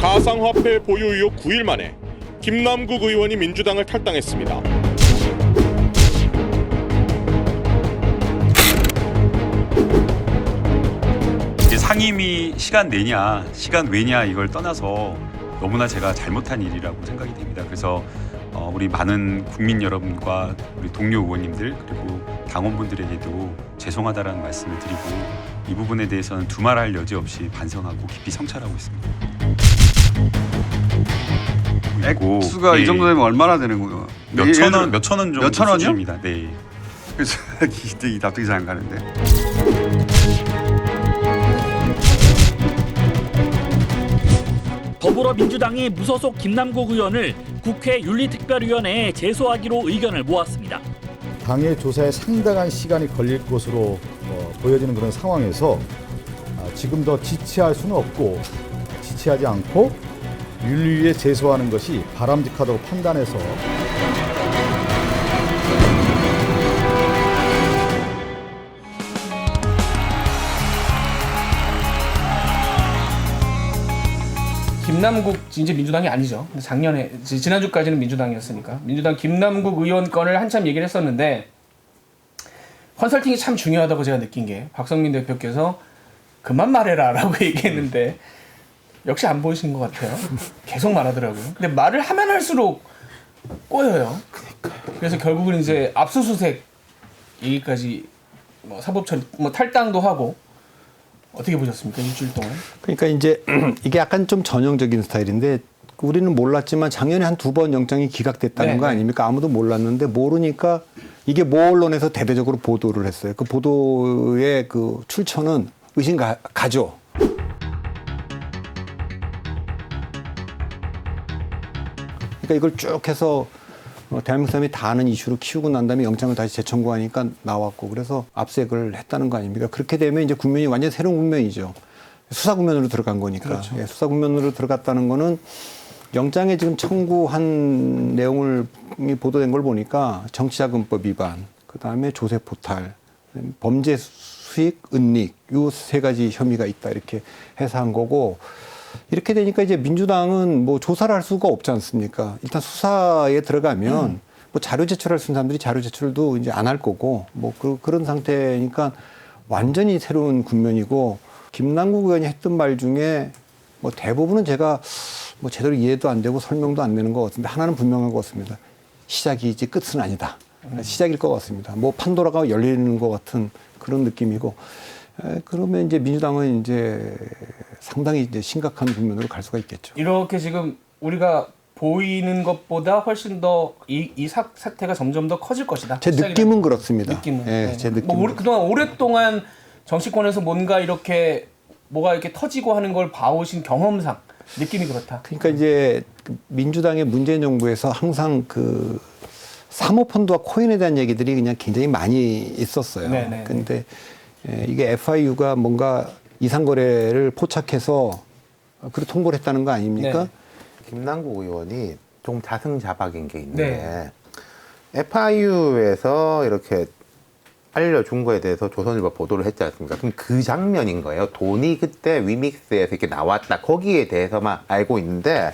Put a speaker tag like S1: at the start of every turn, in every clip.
S1: 가상화폐 보유 의혹 9일 만에 김남국 의원이 민주당을 탈당했습니다.
S2: 이제 상임위 시간 내냐, 시간 외냐 이걸 떠나서 너무나 제가 잘못한 일이라고 생각이 됩니다. 그래서 우리 많은 국민 여러분과 우리 동료 의원님들 그리고 당원분들에게도 죄송하다라는 말씀을 드리고 이 부분에 대해서는 두말할 여지 없이 반성하고 깊이 성찰하고 있습니다.
S3: 액수가 이 정도 되면 얼마나 되는 거예요?
S2: 몇천 원 정도
S3: 몇천 원이요?
S2: 수준입니다. 네.
S3: 그래서 이 납득이 잘 안 가는데.
S4: 더불어민주당이 무소속 김남국 의원을 국회 윤리특별위원회에 제소하기로 의견을 모았습니다.
S5: 당의 조사에 상당한 시간이 걸릴 것으로 보여지는 그런 상황에서 지금 더 지체할 수는 없고 지체하지 않고 윤리위에 제소하는 것이 바람직하다고 판단해서
S6: 김남국 이제 민주당이 아니죠. 근데 작년에 지난주까지는 민주당이었으니까 민주당 김남국 의원 건을 한참 얘기를 했었는데 컨설팅이 참 중요하다고 제가 느낀 게 박성민 대표께서 그만 말해라라고 얘기했는데 역시 안 보이신 것 같아요. 계속 말하더라고요. 근데 말을 하면 할수록 꼬여요. 그래서 결국은 이제 압수수색 얘기까지 사법처리 탈당도 하고. 어떻게 보셨습니까? 일주일 동안?
S7: 그러니까 이제 이게 약간 좀 전형적인 스타일인데 우리는 몰랐지만 작년에 한 2번 영장이 기각됐다는 거 아닙니까? 아무도 몰랐는데 모르니까 이게 모 언론에서 대대적으로 보도를 했어요. 그 보도의 그 출처는 의심 가죠. 그러니까 이걸 쭉 해서 대한민국 사람이 다 아는 이슈로 키우고 난 다음에 영장을 다시 재청구하니까 나왔고 그래서 압수수색을 했다는 거 아닙니까? 그렇게 되면 이제 국면이 완전 새로운 국면이죠. 수사 국면으로 들어간 거니까.
S6: 그렇죠.
S7: 예, 수사 국면으로 들어갔다는 거는 영장에 지금 청구한 내용을 보도된 걸 보니까 정치자금법 위반, 그다음에 조세 포탈, 범죄 수익, 은닉 요 세 가지 혐의가 있다 이렇게 해서 한 거고 이렇게 되니까 이제 민주당은 뭐 조사를 할 수가 없지 않습니까? 일단 수사에 들어가면 뭐 자료 제출할 수 있는 사람들이 자료 제출도 이제 안 할 거고 뭐 그런 상태니까 완전히 새로운 국면이고 김남국 의원이 했던 말 중에 뭐 대부분은 제가 뭐 제대로 이해도 안 되고 설명도 안 되는 것 같은데 하나는 분명한 것 같습니다. 시작이지 끝은 아니다. 시작일 것 같습니다. 뭐 판도라가 열리는 것 같은 그런 느낌이고 그러면 이제 민주당은 이제 상당히 이제 심각한 국면으로 갈 수가 있겠죠.
S6: 이렇게 지금 우리가 보이는 것보다 훨씬 더 이 사태가 점점 더 커질 것이다.
S7: 제 느낌은 그렇습니다.
S6: 느낌은.
S7: 예, 제 느낌.
S6: 뭐 그동안 오랫동안 정치권에서 뭔가 이렇게 뭐가 이렇게 터지고 하는 걸 봐오신 경험상 느낌이 그렇다.
S7: 그러니까 이제 민주당의 문재인 정부에서 항상 그 사모펀드와 코인에 대한 얘기들이 그냥 굉장히 많이 있었어요. 그런데 이게 FIU가 뭔가 이상거래를 포착해서 그렇게 통보를 했다는 거 아닙니까?
S6: 네.
S8: 김남국 의원이 좀 자승자박인 게 있는데 FIU에서 이렇게 알려준 거에 대해서 조선일보 보도를 했지 않습니까? 그럼 그 장면인 거예요. 돈이 그때 위믹스에서 이렇게 나왔다. 거기에 대해서만 알고 있는데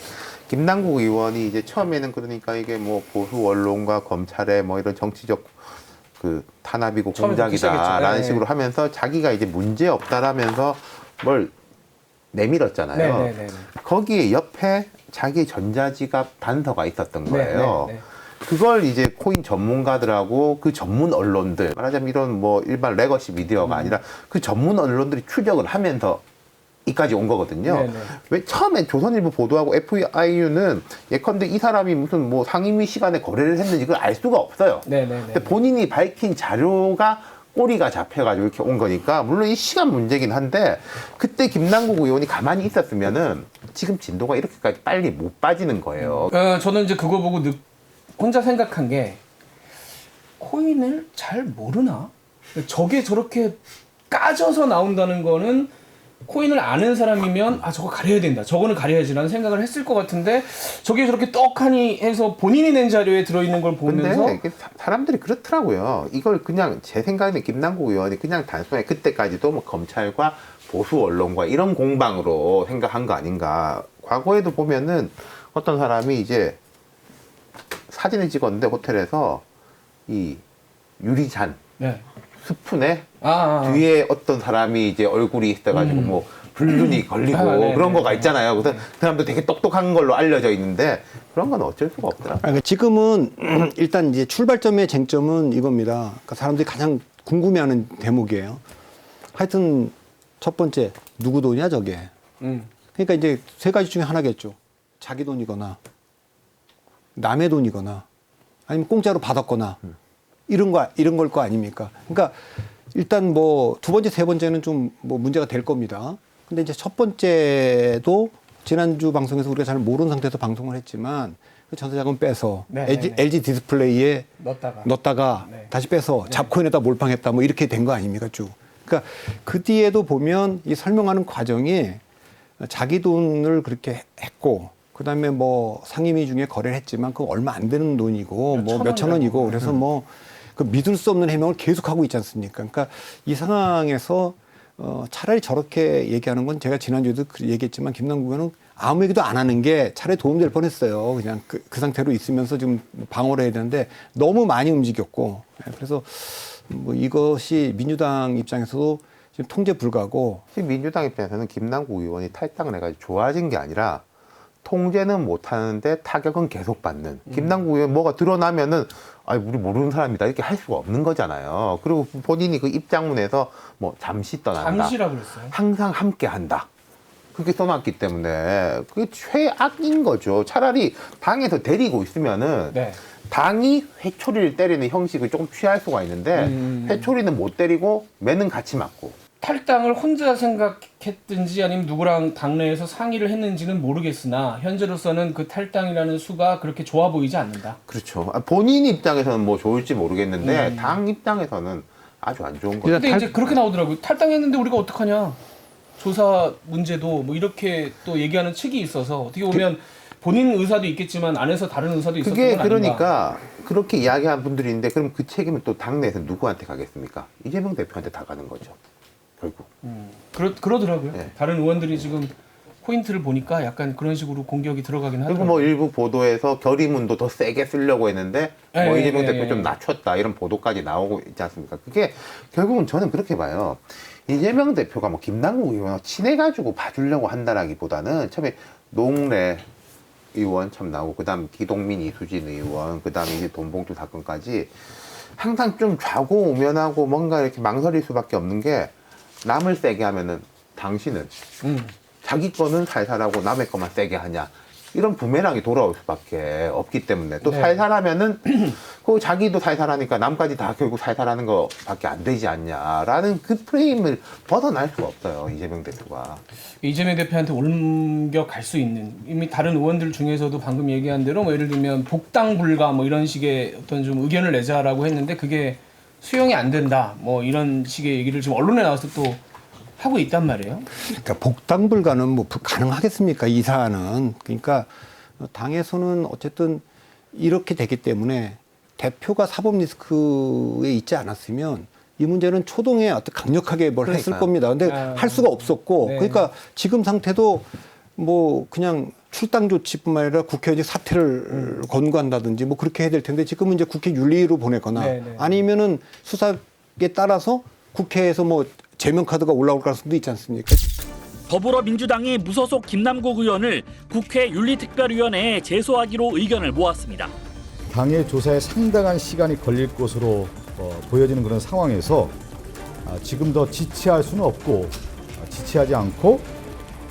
S8: 김남국 의원이 이제 처음에는 그러니까 이게 뭐 보수 언론과 검찰의 뭐 이런 정치적 그 탄압이고 공작이다라는 식으로 하면서 자기가 이제 문제 없다라면서 뭘 내밀었잖아요. 거기에 옆에 자기 전자지갑 단서가 있었던 거예요. 그걸 이제 코인 전문가들하고 그 전문 언론들 말하자면 이런 뭐 일반 레거시 미디어가 아니라 그 전문 언론들이 추적을 하면서 이까지 온 거거든요. 왜 처음에 조선일보 보도하고 FIU는 예컨대 이 사람이 무슨 뭐 상임위 시간에 거래를 했는지 그걸 알 수가 없어요. 근데 본인이 밝힌 자료가 꼬리가 잡혀가지고 이렇게 온 거니까 물론 이 시간 문제긴 한데 그때 김남국 의원이 가만히 있었으면은 지금 진도가 이렇게까지 빨리 못 빠지는 거예요.
S6: 저는 이제 그거 보고 혼자 생각한 게 코인을 잘 모르나? 저게 저렇게 까져서 나온다는 거는 코인을 아는 사람이면 저거 가려야 된다. 저거는 가려야지라는 생각을 했을 것 같은데 저게 저렇게 떡하니 해서 본인이 낸 자료에 들어있는 걸 보면서
S8: 근데 사람들이 그렇더라고요. 이걸 그냥 제 생각에는 김남국 의원이 그냥 단순하게 그때까지도 뭐 검찰과 보수 언론과 이런 공방으로 생각한 거 아닌가. 과거에도 보면은 어떤 사람이 이제 사진을 찍었는데 호텔에서 이 유리잔
S6: 네.
S8: 스푼에
S6: 아.
S8: 뒤에 어떤 사람이 이제 얼굴이 있어가지고 뭐 불륜이 걸리고
S6: 네,
S8: 그런
S6: 네,
S8: 거가
S6: 네.
S8: 있잖아요. 그래서 그 사람도 되게 똑똑한 걸로 알려져 있는데 그런 건 어쩔 수가 없더라.
S7: 그러니까 지금은 일단 이제 출발점의 쟁점은 이겁니다. 그러니까 사람들이 가장 궁금해하는 대목이에요. 하여튼 첫 번째 누구 돈이야 저게? 그러니까 이제 세 가지 중에 하나겠죠. 자기 돈이거나 남의 돈이거나 아니면 공짜로 받았거나 이런 걸 거 아닙니까? 그러니까 일단 뭐 두 번째, 세 번째는 좀 뭐 문제가 될 겁니다. 근데 이제 첫 번째도 지난주 방송에서 우리가 잘 모르는 상태에서 방송을 했지만 그 전세자금 빼서
S6: 네,
S7: LG 디스플레이에
S6: 넣었다가
S7: 네. 다시 빼서 잡코인에다 몰빵했다 뭐 이렇게 된 거 아닙니까 쭉. 그러니까 그 뒤에도 보면 이 설명하는 과정이 자기 돈을 그렇게 했고 그다음에 뭐 상임위 중에 거래를 했지만 그거 얼마 안 되는 돈이고 뭐 몇천 원이고 그래서 뭐 그 믿을 수 없는 해명을 계속하고 있지 않습니까? 그러니까 이 상황에서 차라리 저렇게 얘기하는 건 제가 지난주에도 얘기했지만 김남국 의원은 아무 얘기도 안 하는 게 차라리 도움될 뻔했어요. 그냥 그 상태로 있으면서 지금 방어를 해야 되는데 너무 많이 움직였고 그래서 뭐 이것이 민주당 입장에서도 지금 통제 불가고
S8: 지금 민주당 입장에서는 김남국 의원이 탈당을 해가지고 좋아진 게 아니라 통제는 못하는데 타격은 계속 받는. 김남국 의원 뭐가 드러나면은 우리 모르는 사람이다 이렇게 할 수가 없는 거잖아요. 그리고 본인이 그 입장문에서 뭐 잠시 떠난다.
S6: 잠시라고 그랬어요.
S8: 항상 함께한다. 그렇게 써놨기 때문에 그게 최악인 거죠. 차라리 당에서 데리고 있으면은
S6: 네.
S8: 당이 회초리를 때리는 형식을 조금 취할 수가 있는데 회초리는 못 때리고 매는 같이 맞고.
S6: 탈당을 혼자 생각했든지 아니면 누구랑 당내에서 상의를 했는지는 모르겠으나 현재로서는 그 탈당이라는 수가 그렇게 좋아 보이지 않는다.
S8: 그렇죠. 본인 입장에서는 뭐 좋을지 모르겠는데 당 입장에서는 아주 안 좋은 거죠.
S6: 근데 이제 그렇게 나오더라고요. 탈당했는데 우리가 어떡하냐. 조사 문제도 뭐 이렇게 또 얘기하는 측이 있어서 어떻게 보면 본인 의사도 있겠지만 안에서 다른 의사도 있었던 건
S8: 그게
S6: 아닌가.
S8: 그러니까 그렇게 이야기한 분들이 있는데 그럼 그 책임은 또 당내에서 누구한테 가겠습니까? 이재명 대표한테 다 가는 거죠. 결국.
S6: 그러더라고요.
S8: 네.
S6: 다른 의원들이 지금 포인트를 보니까 약간 그런 식으로 공격이 들어가긴
S8: 그리고
S6: 하더라고요.
S8: 뭐 일부 보도에서 결의문도 더 세게 쓰려고 했는데 뭐 이재명 대표 좀 낮췄다 이런 보도까지 나오고 있지 않습니까? 그게 결국은 저는 그렇게 봐요. 이재명 대표가 뭐 김남국 의원하고 친해가지고 봐주려고 한다라기보다는 처음에 농래 의원 참 나오고 그다음 기동민 이수진 의원 그다음에 이제 돈봉투 사건까지 항상 좀 좌고우면하고 뭔가 이렇게 망설일 수밖에 없는 게 남을 세게 하면은 당신은 자기 거는 살살하고 남의 거만 세게 하냐 이런 부메랑이 돌아올 수밖에 없기 때문에 또 살살하면은 그 자기도 살살하니까 남까지 다 결국 살살하는 거밖에 안 되지 않냐라는 그 프레임을 벗어날 수가 없어요 이재명 대표가.
S6: 이재명 대표한테 옮겨갈 수 있는 이미 다른 의원들 중에서도 방금 얘기한 대로 뭐 예를 들면 복당 불가 뭐 이런 식의 어떤 좀 의견을 내자라고 했는데 그게 수용이 안 된다 뭐 이런 식의 얘기를 지금 언론에 나와서 또 하고 있단 말이에요.
S7: 그러니까 복당 불가는 뭐 가능하겠습니까 이 사안은. 그러니까 당에서는 어쨌든 이렇게 되기 때문에 대표가 사법 리스크에 있지 않았으면 이 문제는 초동에 어떤 강력하게 뭘 했을 겁니다. 근데 할 수가 없었고 그러니까 지금 상태도 뭐 그냥 출당 조치뿐만 아니라 국회의원 사퇴를 권고한다든지 뭐 그렇게 해야 될 텐데 지금은 이제 국회 윤리로 보내거나 아니면은 수사에 따라서 국회에서 뭐 제명 카드가 올라올 가능성도 있지 않습니까?
S4: 더불어민주당이 무소속 김남국 의원을 국회 윤리특별위원회에 제소하기로 의견을 모았습니다.
S5: 당의 조사에 상당한 시간이 걸릴 것으로 보여지는 그런 상황에서 지금 더 지체할 수는 없고 지체하지 않고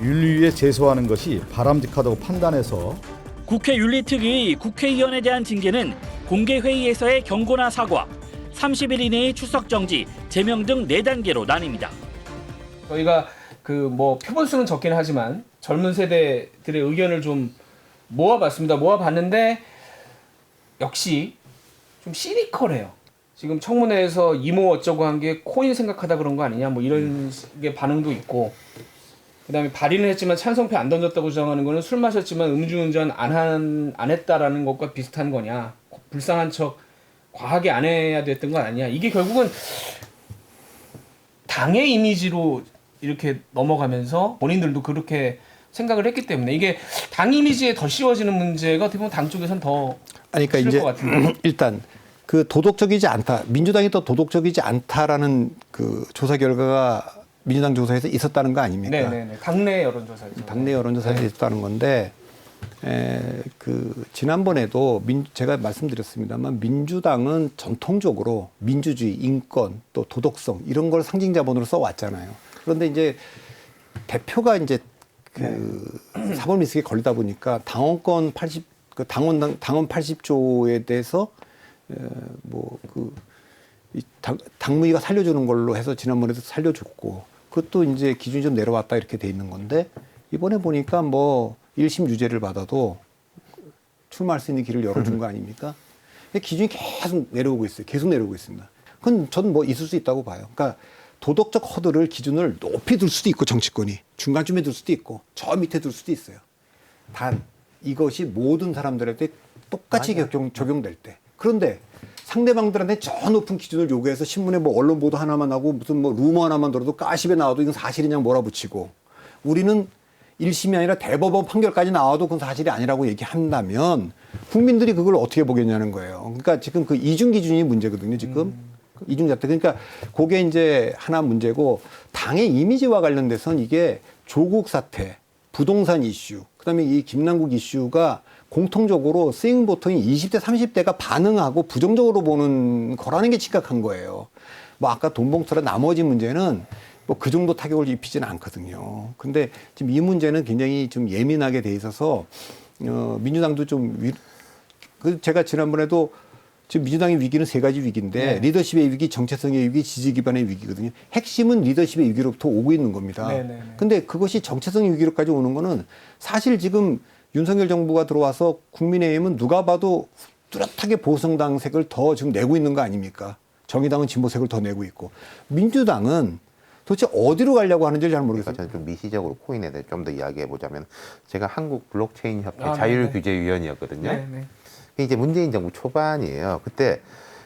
S5: 윤리위에 제소하는 것이 바람직하다고 판단해서
S4: 국회 윤리특위 국회의원에 대한 징계는 공개회의에서의 경고나 사과, 30일 이내의 출석 정지, 제명 등 4단계로 나뉩니다.
S6: 저희가 그 뭐 표본수는 적긴 하지만 젊은 세대들의 의견을 좀 모아봤습니다. 모아봤는데 역시 좀 시니컬해요. 지금 청문회에서 이모 어쩌고 한 게 코인 생각하다 그런 거 아니냐 뭐 이런 식의 반응도 있고 그다음에 발의는 했지만 찬성표 안 던졌다고 주장하는 거는 술 마셨지만 음주운전 안 했다라는 것과 비슷한 거냐 불쌍한 척 과하게 안 해야 됐던 건 아니냐 이게 결국은 당의 이미지로 이렇게 넘어가면서 본인들도 그렇게 생각을 했기 때문에 이게 당 이미지에 더 씌워지는 문제가 어떻게 보면 당 쪽에서는 더
S7: 아니, 그러니까
S6: 싫을
S7: 이제
S6: 것 같은데.
S7: 일단 그 도덕적이지 않다, 민주당이 더 도덕적이지 않다라는 그 조사 결과가 민주당 조사에서 있었다는 거 아닙니까?
S6: 네네네. 당내 여론조사에서.
S7: 당내 여론조사에서 있었다는 건데, 그 지난번에도 제가 말씀드렸습니다만 민주당은 전통적으로 민주주의, 인권, 또 도덕성 이런 걸 상징 자본으로 써왔잖아요. 그런데 이제 대표가 이제 그 사법 리스크에 걸리다 보니까 당원권 당원 80조에 대해서 당무위가 살려주는 걸로 해서 지난번에도 살려줬고, 그것도 이제 기준이 좀 내려왔다 이렇게 돼 있는 건데, 이번에 보니까 뭐 1심 유죄를 받아도 출마할 수 있는 길을 열어준 거 아닙니까? 기준이 계속 내려오고 있어요. 계속 내려오고 있습니다. 그건 저는 뭐 있을 수 있다고 봐요. 그러니까 도덕적 허들을 기준을 높이 둘 수도 있고, 정치권이 중간쯤에 둘 수도 있고 저 밑에 둘 수도 있어요. 단 이것이 모든 사람들한테 똑같이 적용될 때. 그런데 상대방들한테 저 높은 기준을 요구해서 신문에 뭐 언론 보도 하나만 하고 무슨 뭐 루머 하나만 들어도 가십에 나와도 이건 사실이냐 몰아붙이고, 우리는 1심이 아니라 대법원 판결까지 나와도 그건 사실이 아니라고 얘기한다면 국민들이 그걸 어떻게 보겠냐는 거예요. 그러니까 지금 그 이중 기준이 문제거든요, 지금. 이중 잣대. 그러니까 그게 이제 하나 문제고, 당의 이미지와 관련돼서는 이게 조국 사태, 부동산 이슈, 그다음에 이 김남국 이슈가 공통적으로 스윙 보통이 20대, 30대가 반응하고 부정적으로 보는 거라는 게 심각한 거예요. 뭐 아까 돈 봉투라 나머지 문제는 뭐 그 정도 타격을 입히지는 않거든요. 근데 지금 이 문제는 굉장히 좀 예민하게 돼 있어서 민주당도 좀 제가 지난번에도 지금 민주당의 위기는 세 가지 위기인데, 네. 리더십의 위기, 정체성의 위기, 지지 기반의 위기거든요. 핵심은 리더십의 위기로부터 오고 있는 겁니다. 근데 그것이 정체성의 위기로까지 오는 거는 사실 지금 윤석열 정부가 들어와서 국민의힘은 누가 봐도 뚜렷하게 보수정당색을 더 지금 내고 있는 거 아닙니까? 정의당은 진보색을 더 내고 있고, 민주당은 도대체 어디로 가려고 하는지 잘 모르겠어요.
S8: 저는 좀 미시적으로 코인에 대해 좀 더 이야기해 보자면, 제가 한국 블록체인 협회 자율규제위원이었거든요. 이제 문재인 정부 초반이에요. 그때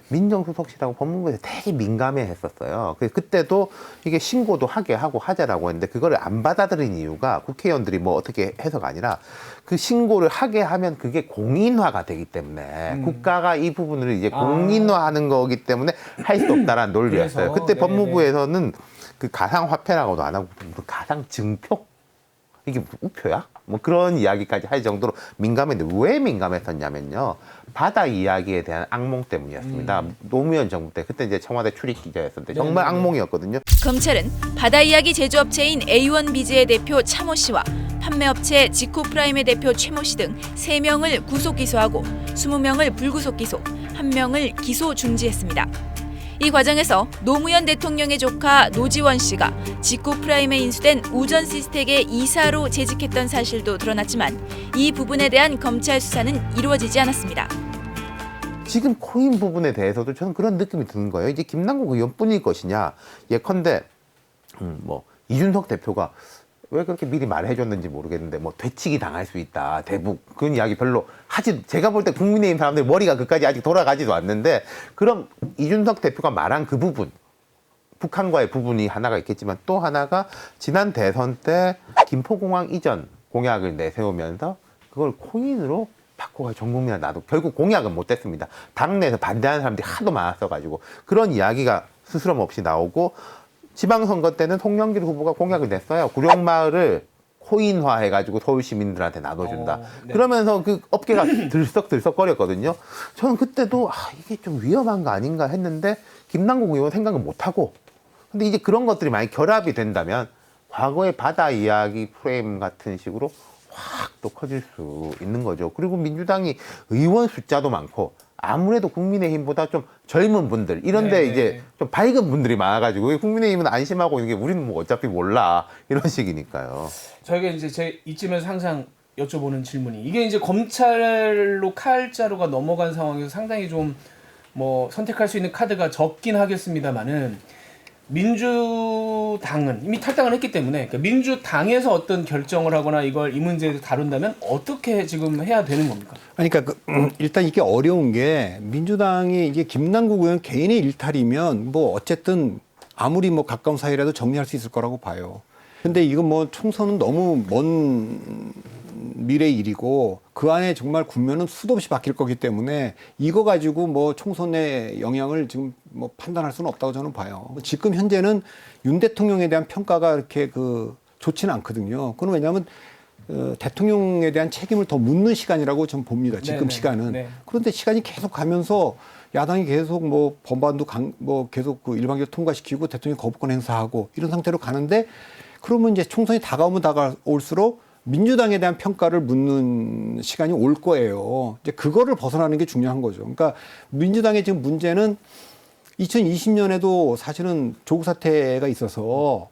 S8: 민정수석실하고 법무부에서 되게 민감해했었어요. 그때도 이게 신고도 하게 하고 하자라고 했는데, 그거를 안 받아들인 이유가 국회의원들이 뭐 어떻게 해서가 아니라, 그 신고를 하게 하면 그게 공인화가 되기 때문에 국가가 이 부분을 이제 공인화하는 거기 때문에 할 수 없다라는 논리였어요. 그때 법무부에서는 그 가상화폐라고도 안 하고 가상증표? 이게 우표야? 뭐 그런 이야기까지 할 정도로 민감했는데, 왜 민감했었냐면요, 바다 이야기에 대한 악몽 때문이었습니다. 노무현 정부 때, 그때 이제 청와대 출입 기자였을 때 정말 악몽이었거든요.
S9: 검찰은 바다 이야기 제조업체인 A1비즈의 대표 차모 씨와 판매업체 지코프라임의 대표 최모 씨 등 3명을 구속 기소하고 20명을 불구속 기소, 1명을 기소 중지했습니다. 이 과정에서 노무현 대통령의 조카 노지원 씨가 지코프라임에 인수된 우전 시스텍의 이사로 재직했던 사실도 드러났지만, 이 부분에 대한 검찰 수사는 이루어지지 않았습니다.
S8: 지금 코인 부분에 대해서도 저는 그런 느낌이 드는 거예요. 이제 김남국 의원뿐일 것이냐. 예컨대 뭐 이준석 대표가 왜 그렇게 미리 말해줬는지 모르겠는데, 뭐 되치기 당할 수 있다, 대북, 그런 이야기 별로 제가 볼 때 국민의힘 사람들 머리가 그까지 아직 돌아가지도 않는데, 그럼 이준석 대표가 말한 그 부분, 북한과의 부분이 하나가 있겠지만, 또 하나가 지난 대선 때 김포공항 이전 공약을 내세우면서 그걸 코인으로 바꿔가 전 국민한테 놔도 결국 공약은 못 됐습니다. 당내에서 반대하는 사람들이 하도 많았어가지고 그런 이야기가 스스럼 없이 나오고, 지방선거 때는 송영길 후보가 공약을 냈어요. 구룡마을을 코인화해가지고 서울 시민들한테 나눠준다. 그러면서 그 업계가 들썩들썩거렸거든요. 저는 그때도 이게 좀 위험한 거 아닌가 했는데, 김남국 의원 생각은 못하고, 근데 이제 그런 것들이 많이 결합이 된다면 과거의 바다 이야기 프레임 같은 식으로 확 또 커질 수 있는 거죠. 그리고 민주당이 의원 숫자도 많고, 아무래도 국민의힘보다 좀 젊은 분들, 이런데 이제 좀 밝은 분들이 많아가지고 국민의힘은 안심하고 있는 게, 우리는 뭐 어차피 몰라, 이런 식이니까요.
S6: 저희가 이제 이쯤에서 항상 여쭤보는 질문이, 이게 이제 검찰로 칼자루가 넘어간 상황에서 상당히 좀 뭐 선택할 수 있는 카드가 적긴 하겠습니다만은, 민주당은 이미 탈당을 했기 때문에, 그러니까 민주당에서 어떤 결정을 하거나 이걸 이 문제를 다룬다면 어떻게 지금 해야 되는 겁니까?
S7: 아니, 그러니까 일단 이게 어려운 게, 민주당이 이게 김남국 의원 개인의 일탈이면 뭐 어쨌든 아무리 뭐 가까운 사이라도 정리할 수 있을 거라고 봐요. 근데 이거 뭐 총선은 너무 먼 미래 일이고 그 안에 정말 국면은 수도 없이 바뀔 거기 때문에 이거 가지고 뭐 총선의 영향을 지금 뭐 판단할 수는 없다고 저는 봐요. 지금 현재는 윤 대통령에 대한 평가가 이렇게 좋지는 않거든요. 그건 왜냐하면 대통령에 대한 책임을 더 묻는 시간이라고 저는 봅니다. 지금
S6: 네네.
S7: 시간은.
S6: 네.
S7: 그런데 시간이 계속 가면서 야당이 계속 뭐 법안도 계속 일반결 통과시키고 대통령이 거부권 행사하고 이런 상태로 가는데 그러면 이제 총선이 다가오면 다가올수록 민주당에 대한 평가를 묻는 시간이 올 거예요. 이제 그거를 벗어나는 게 중요한 거죠. 그러니까 민주당의 지금 문제는 2020년에도 사실은 조국 사태가 있어서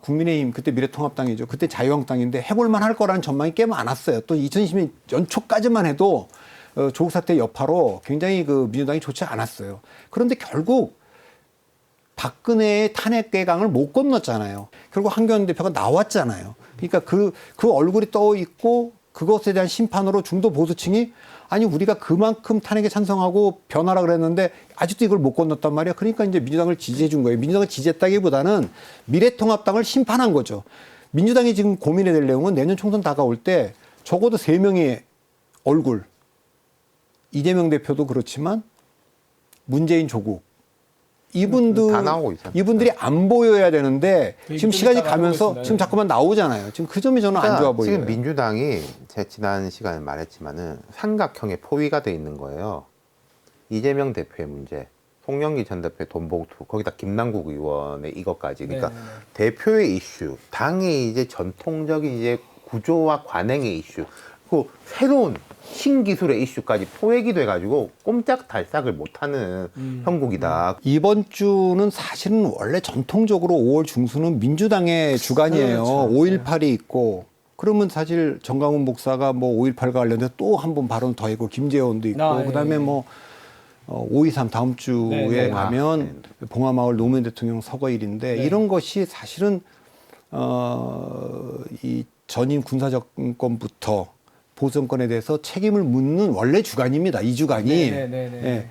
S7: 국민의힘 그때 미래통합당이죠. 그때 자유한국당인데 해볼만 할 거라는 전망이 꽤 많았어요. 또 2020년 연초까지만 해도 조국 사태 여파로 굉장히 민주당이 좋지 않았어요. 그런데 결국 박근혜의 탄핵 개강을 못 건넜잖아요. 결국 한교안 대표가 나왔잖아요. 그러니까 그 얼굴이 떠 있고 그것에 대한 심판으로 중도 보수층이 아니 우리가 그만큼 탄핵에 찬성하고 변하라 그랬는데 아직도 이걸 못 건넜단 말이야. 그러니까 이제 민주당을 지지해 준 거예요. 민주당을 지지했다기보다는 미래통합당을 심판한 거죠. 민주당이 지금 고민해야 될 내용은 내년 총선 다가올 때 적어도 3명의 얼굴, 이재명 대표도 그렇지만 문재인, 조국
S8: 다 나오고 있잖아요.
S7: 이분들이 안 보여야 되는데 지금 시간이
S6: 나가고
S7: 가면서
S6: 있습니다.
S7: 지금 자꾸만 나오잖아요. 지금 그 점이 저는 안 좋아 보여요.
S8: 지금 민주당이 제가 지난 시간에 말했지만은 삼각형의 포위가 돼 있는 거예요. 이재명 대표의 문제, 송영기 전 대표의 돈봉투, 거기다 김남국 의원의 이것까지. 그러니까
S6: 네네네.
S8: 대표의 이슈, 당의 이제 전통적인 이제 구조와 관행의 이슈, 그 새로운 신기술의 이슈까지 포획이 돼가지고 꼼짝달싹을 못하는 형국이다.
S7: 이번 주는 사실은 원래 전통적으로 5월 중순은 민주당의 주간이에요.
S6: 그렇죠.
S7: 5.18이 있고 그러면 사실 정강훈 목사가 뭐 5.18과 관련해서 또 한 번 발언 더 했고 김재원도 있고 그다음에 뭐 5.23 다음 주에
S6: 네.
S7: 가면 봉화마을 노무현 대통령 서거일인데
S6: 네.
S7: 이런 것이 사실은 이 전임 군사정권부터 보수정권에 대해서 책임을 묻는 원래 주간입니다. 이 주간이. 예.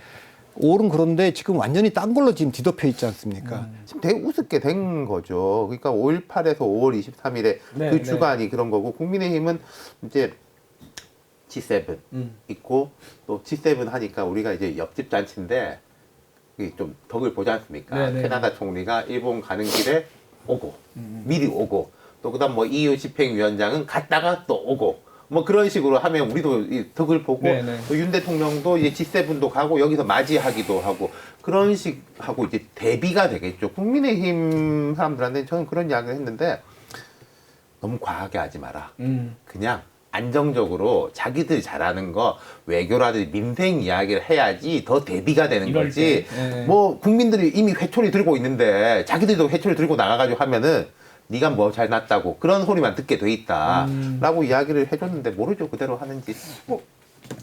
S7: 5월은 그런데 지금 완전히 딴 걸로 지금 뒤덮여 있지 않습니까?
S8: 지금 되게 우습게 된 거죠. 그러니까 5.18에서 5월 23일에 그 주간이 그런 거고 국민의힘은 이제 G7 있고 또 G7 하니까 우리가 이제 옆집 잔치인데 좀 덕을 보지 않습니까? 캐나다 총리가 일본 가는 길에 오고 미리 오고 또 그다음 뭐 EU 집행위원장은 갔다가 또 오고 뭐 그런 식으로 하면 우리도 이 덕을 보고 또 윤 대통령도 이제 G7도 가고 여기서 맞이하기도 하고 그런 식하고 이제 대비가 되겠죠. 국민의힘 사람들한테 저는 그런 이야기를 했는데 너무 과하게 하지 마라. 그냥 안정적으로 자기들 잘하는 거 외교라든지 민생 이야기를 해야지 더 대비가 되는 거지. 뭐 국민들이 이미 회초리 들고 있는데 자기들도 회초리 들고 나가가지고 하면은 네가 뭐 잘났다고 그런 소리만 듣게 돼 있다라고 이야기를 해줬는데 모르죠 그대로 하는지.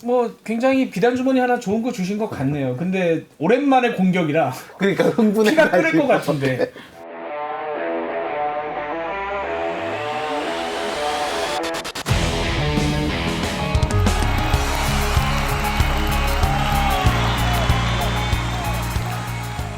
S6: 뭐 굉장히 비단 주머니 하나 좋은 거 주신 것 같네요. 근데 오랜만에 공격이라
S8: 그러니까 흥분해
S6: 피가 끓을 것 같은데.